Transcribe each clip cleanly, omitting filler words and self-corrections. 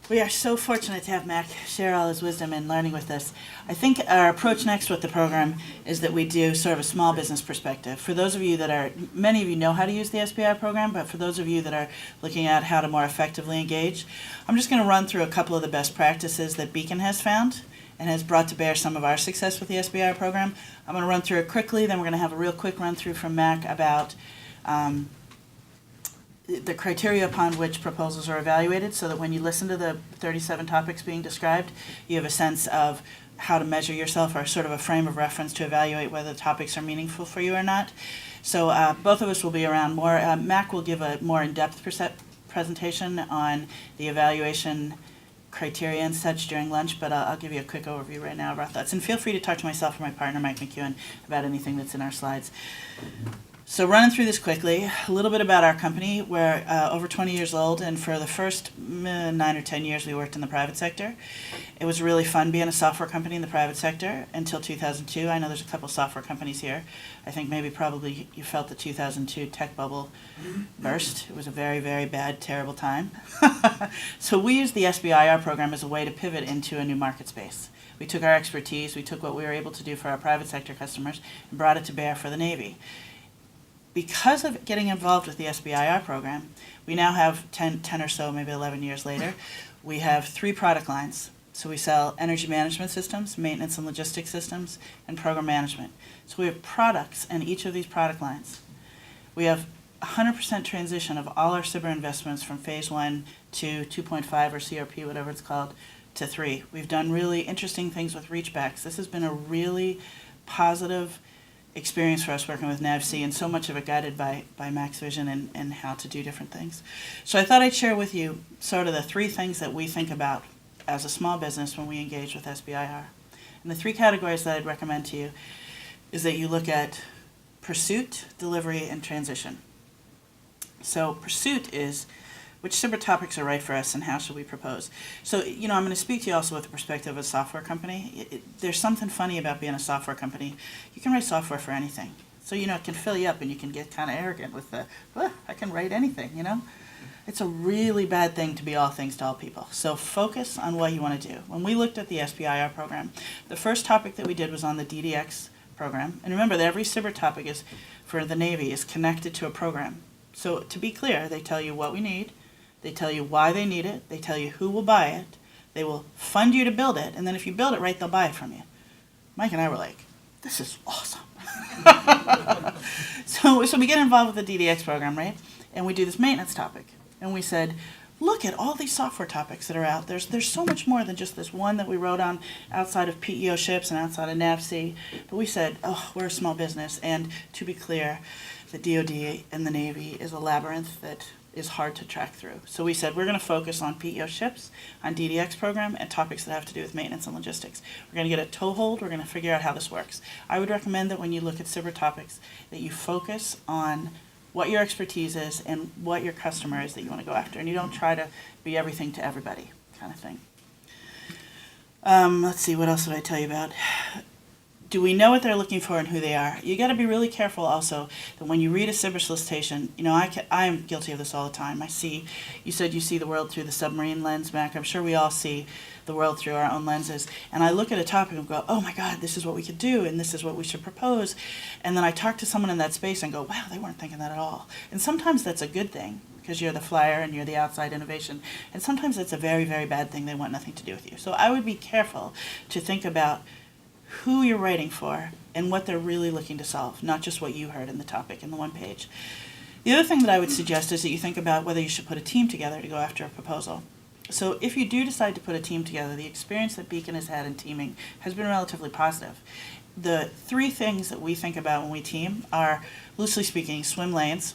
We are so fortunate to have Mac share all his wisdom and learning with us. I think our approach next with the program is that we do sort of a small business perspective. For those of you that are, many of you know how to use the SBIR program, but for those of you that are looking at how to more effectively engage, I'm just going to run through a couple of the best practices that Beacon has found and has brought to bear some of our success with the SBIR program. I'm going to run through it quickly, then we're going to have a real quick run through from Mac about the criteria upon which proposals are evaluated, so that when you listen to the 37 topics being described, you have a sense of how to measure yourself, or sort of a frame of reference to evaluate whether the topics are meaningful for you or not. So both of us will be around more. Mac will give a more in-depth presentation on the evaluation criteria and such during lunch, but I'll give you a quick overview right now of our thoughts. And feel free to talk to myself or my partner, Mike McEwen, about anything that's in our slides. So running through this quickly, a little bit about our company. We're over 20 years old, and for the first 9 or 10 years we worked in the private sector. It was really fun being a software company in the private sector until 2002. I know there's a couple software companies here. I think maybe probably you felt the 2002 tech bubble burst. It was a very, very bad, terrible time. So we used the SBIR program as a way to pivot into a new market space. We took our expertise, we took what we were able to do for our private sector customers and brought it to bear for the Navy. Because of getting involved with the SBIR program, we now have 10 or so, maybe 11 years later, we have 3 product lines. So we sell energy management systems, maintenance and logistics systems, and program management. So we have products in each of these product lines. We have 100% transition of all our SBIR investments from phase 1 to 2.5 or CRP, whatever it's called, to 3. We've done really interesting things with reachbacks. This has been a really positive experience for us working with NAVSEA, and so much of it guided by Mac's vision and how to do different things. So I thought I'd share with you sort of the 3 things that we think about as a small business when we engage with SBIR. And the 3 categories that I'd recommend to you is that you look at pursuit, delivery, and transition. So pursuit is which SBIR topics are right for us and how should we propose. So, I'm going to speak to you also with the perspective of a software company. There's something funny about being a software company. You can write software for anything. So, it can fill you up and you can get kind of arrogant with the, I can write anything, It's a really bad thing to be all things to all people. So focus on what you want to do. When we looked at the SBIR program, the first topic that we did was on the DDX program. And remember that every SBIR topic is, for the Navy, is connected to a program. So to be clear, they tell you what we need. They tell you why they need it. They tell you who will buy it. They will fund you to build it. And then if you build it right, they'll buy it from you. Mike and I were like, this is awesome. So we get involved with the DDX program, right? And we do this maintenance topic. And we said, look at all these software topics that are out. There's so much more than just this one that we wrote on outside of PEO ships and outside of NAVSEA. But we said, we're a small business. And to be clear, the DoD and the Navy is a labyrinth that is hard to track through. So we said we're going to focus on PEO ships, on DDX program, and topics that have to do with maintenance and logistics. We're going to get a toehold. We're going to figure out how this works. I would recommend that when you look at SBIR topics, that you focus on what your expertise is and what your customer is that you want to go after, and you don't try to be everything to everybody kind of thing. Let's see, what else did I tell you about? Do we know what they're looking for and who they are? You got to be really careful also that when you read a SBIR solicitation, I am guilty of this all the time. You said you see the world through the submarine lens, Mac. I'm sure we all see the world through our own lenses. And I look at a topic and go, oh my God, this is what we could do and this is what we should propose. And then I talk to someone in that space and go, wow, they weren't thinking that at all. And sometimes that's a good thing because you're the flyer and you're the outside innovation. And sometimes it's a very, very bad thing. They want nothing to do with you. So I would be careful to think about who you're writing for and what they're really looking to solve, not just what you heard in the topic in the one page. The other thing that I would suggest is that you think about whether you should put a team together to go after a proposal. So if you do decide to put a team together, the experience that Beacon has had in teaming has been relatively positive. The 3 things that we think about when we team are, loosely speaking, swim lanes,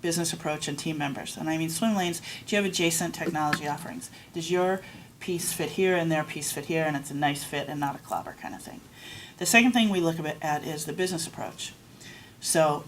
business approach, and team members. And I mean swim lanes, do you have adjacent technology offerings? Does your piece fit here and their piece fit here, and it's a nice fit and not a clobber kind of thing? The second thing we look at is the business approach. So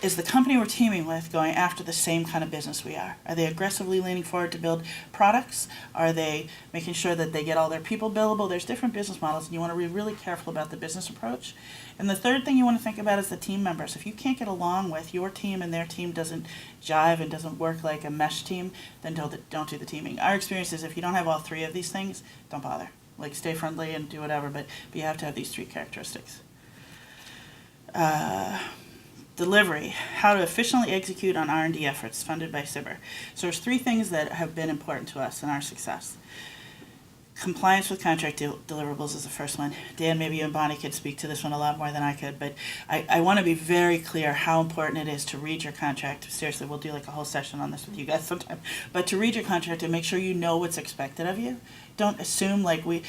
is the company we're teaming with going after the same kind of business we are? Are they aggressively leaning forward to build products? Are they making sure that they get all their people billable? There's different business models, and you want to be really careful about the business approach. And the third thing you want to think about is the team members. If you can't get along with your team and their team doesn't jive and doesn't work like a mesh team, then don't do the teaming. Our experience is if you don't have all three of these things, don't bother. Like, stay friendly and do whatever, but you have to have these three characteristics. Delivery, how to efficiently execute on R&D efforts funded by SBIR. So there's three things that have been important to us in our success. Compliance with contract deliverables is the first one. Dan, maybe you and Bonnie could speak to this one a lot more than I could, but I want to be very clear how important it is to read your contract. Seriously, we'll do like a whole session on this with you guys sometime. But to read your contract and make sure you know what's expected of you. Don't assume like we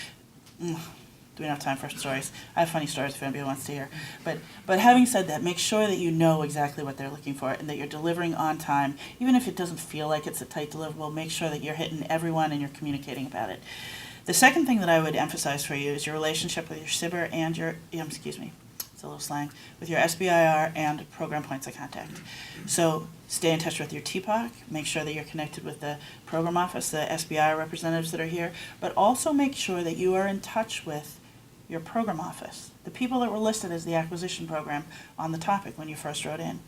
don't have time for stories. I have funny stories if anybody wants to hear. But having said that, make sure that you know exactly what they're looking for and that you're delivering on time. Even if it doesn't feel like it's a tight deliverable, make sure that you're hitting everyone and you're communicating about it. The second thing that I would emphasize for you is your relationship with your SBIR and your, it's a little slang, with your SBIR and program points of contact. So stay in touch with your TPOC, make sure that you're connected with the program office, the SBIR representatives that are here, but also make sure that you are in touch with your program office, the people that were listed as the acquisition program on the topic when you first wrote in.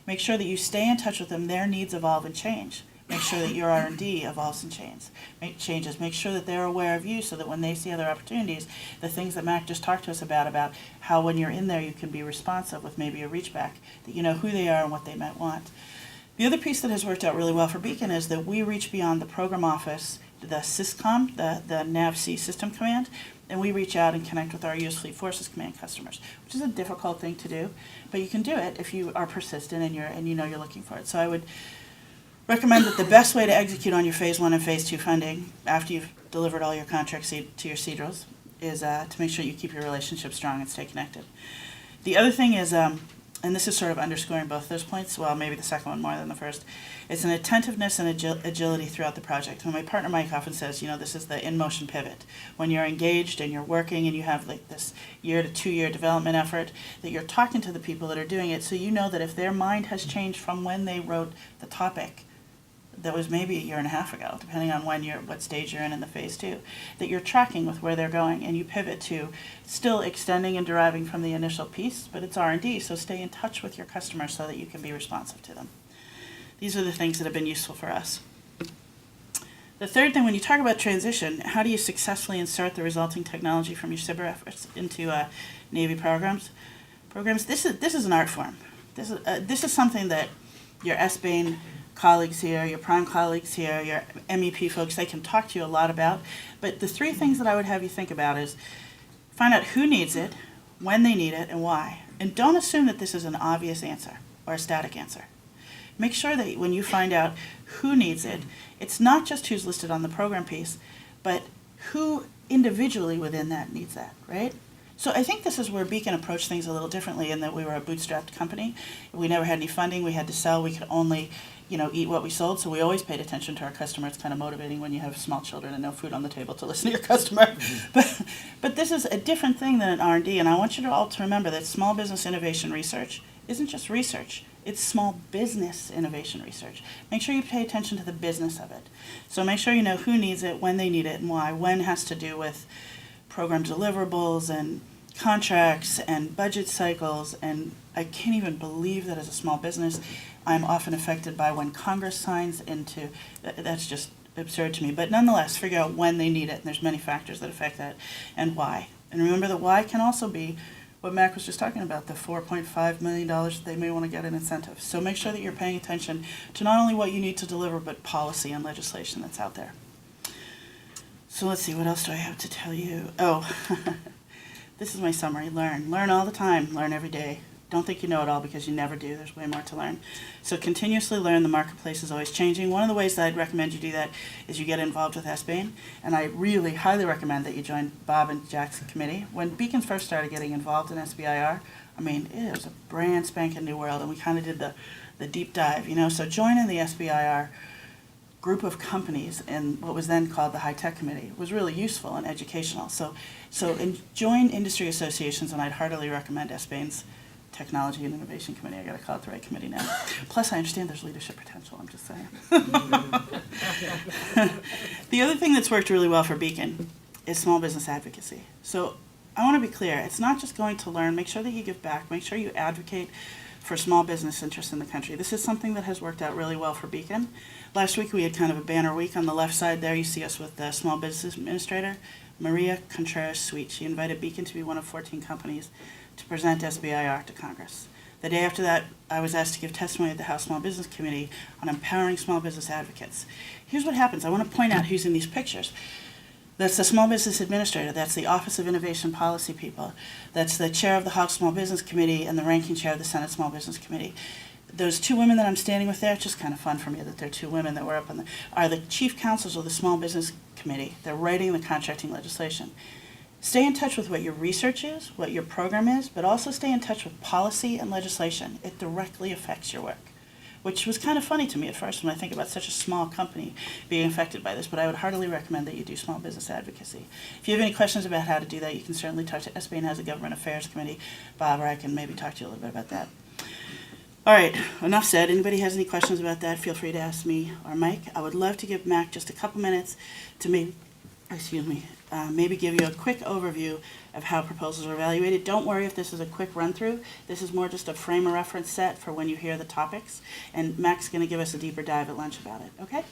Make sure that you stay in touch with them. Their needs evolve and change. Make sure that your R&D evolves and changes. Make sure that they're aware of you so that when they see other opportunities, the things that Mac just talked to us about how when you're in there you can be responsive with maybe a reach back, that you know who they are and what they might want. The other piece that has worked out really well for Beacon is that we reach beyond the program office, the SysCom, the NAVSEA system command, and we reach out and connect with our U.S. Fleet Forces Command customers, which is a difficult thing to do, but you can do it if you are persistent and you know you're looking for it. So I would recommend that the best way to execute on your Phase 1 and Phase 2 funding after you've delivered all your contracts to your CDROs is to make sure you keep your relationship strong and stay connected. The other thing is, and this is sort of underscoring both those points, well, maybe the second one more than the first, it's an attentiveness and agility throughout the project. And my partner Mike often says, this is the in-motion pivot. When you're engaged and you're working and you have like this 1 to 2 year development effort, that you're talking to the people that are doing it so you know that if their mind has changed from when they wrote the topic, that was maybe 1.5 years ago, depending on what stage you're in the Phase 2, that you're tracking with where they're going and you pivot to still extending and deriving from the initial piece, but it's R&D, so stay in touch with your customers so that you can be responsive to them. These are the things that have been useful for us. The third thing, when you talk about transition, how do you successfully insert the resulting technology from your SBIR efforts into Navy programs? This is an art form. This is something that your SBANE colleagues here, your prime colleagues here, your MEP folks, they can talk to you a lot about. But the three things that I would have you think about is find out who needs it, when they need it, and why. And don't assume that this is an obvious answer or a static answer. Make sure that when you find out who needs it, it's not just who's listed on the program piece, but who individually within that needs that, right? So I think this is where Beacon approached things a little differently in that we were a bootstrapped company. We never had any funding. We had to sell. We could only eat what we sold, so we always paid attention to our customer. It's kind of motivating when you have small children and no food on the table to listen to your customer. Mm-hmm. But this is a different thing than an R&D, and I want you all to remember that small business innovation research isn't just research. It's small business innovation research. Make sure you pay attention to the business of it. So make sure you know who needs it, when they need it, and why. When has to do with program deliverables and contracts and budget cycles, and I can't even believe that as a small business, I'm often affected by when Congress signs into, that's just absurd to me. But nonetheless, figure out when they need it, and there's many factors that affect that, and why. And remember that why can also be what Mac was just talking about, the $4.5 million that they may want to get in incentives. So make sure that you're paying attention to not only what you need to deliver, but policy and legislation that's out there. So let's see, what else do I have to tell you? Oh, this is my summary. Learn. Learn all the time. Learn every day. Don't think you know it all because you never do. There's way more to learn. So continuously learn. The marketplace is always changing. One of the ways that I'd recommend you do that is you get involved with SBANE. And I really highly recommend that you join Bob and Jack's committee. When Beacon first started getting involved in SBIR, it was a brand spanking new world, and we kind of did the deep dive, So join in the SBIR group of companies in what was then called the High Tech Committee. It was really useful and educational. So join industry associations, and I'd heartily recommend SBANE's Technology and Innovation Committee. I got to call it the right committee now. Plus, I understand there's leadership potential. I'm just saying. The other thing that's worked really well for Beacon is small business advocacy. So I want to be clear. It's not just going to learn. Make sure that you give back. Make sure you advocate for small business interests in the country. This is something that has worked out really well for Beacon. Last week we had kind of a banner week. On the left side there you see us with the Small Business Administrator, Maria Contreras-Sweet. She invited Beacon to be one of 14 companies to present SBIR to Congress. The day after that, I was asked to give testimony at the House Small Business Committee on empowering small business advocates. Here's what happens. I want to point out who's in these pictures. That's the Small Business Administrator. That's the Office of Innovation Policy people. That's the chair of the House Small Business Committee and the ranking chair of the Senate Small Business Committee. Those two women that I'm standing with there, it's just kind of fun for me that they're two women that were up on the, are the chief counsels of the Small Business Committee. They're writing the contracting legislation. Stay in touch with what your research is, what your program is, but also stay in touch with policy and legislation. It directly affects your work, which was kind of funny to me at first when I think about such a small company being affected by this, but I would heartily recommend that you do small business advocacy. If you have any questions about how to do that, you can certainly talk to SBANE has a Government Affairs Committee, Bob, or I can maybe talk to you a little bit about that. All right, enough said. Anybody has any questions about that, feel free to ask me or Mike. I would love to give Mac just a couple minutes to maybe give you a quick overview of how proposals are evaluated. Don't worry if this is a quick run-through. This is more just a frame of reference set for when you hear the topics. And Mac's going to give us a deeper dive at lunch about it, okay?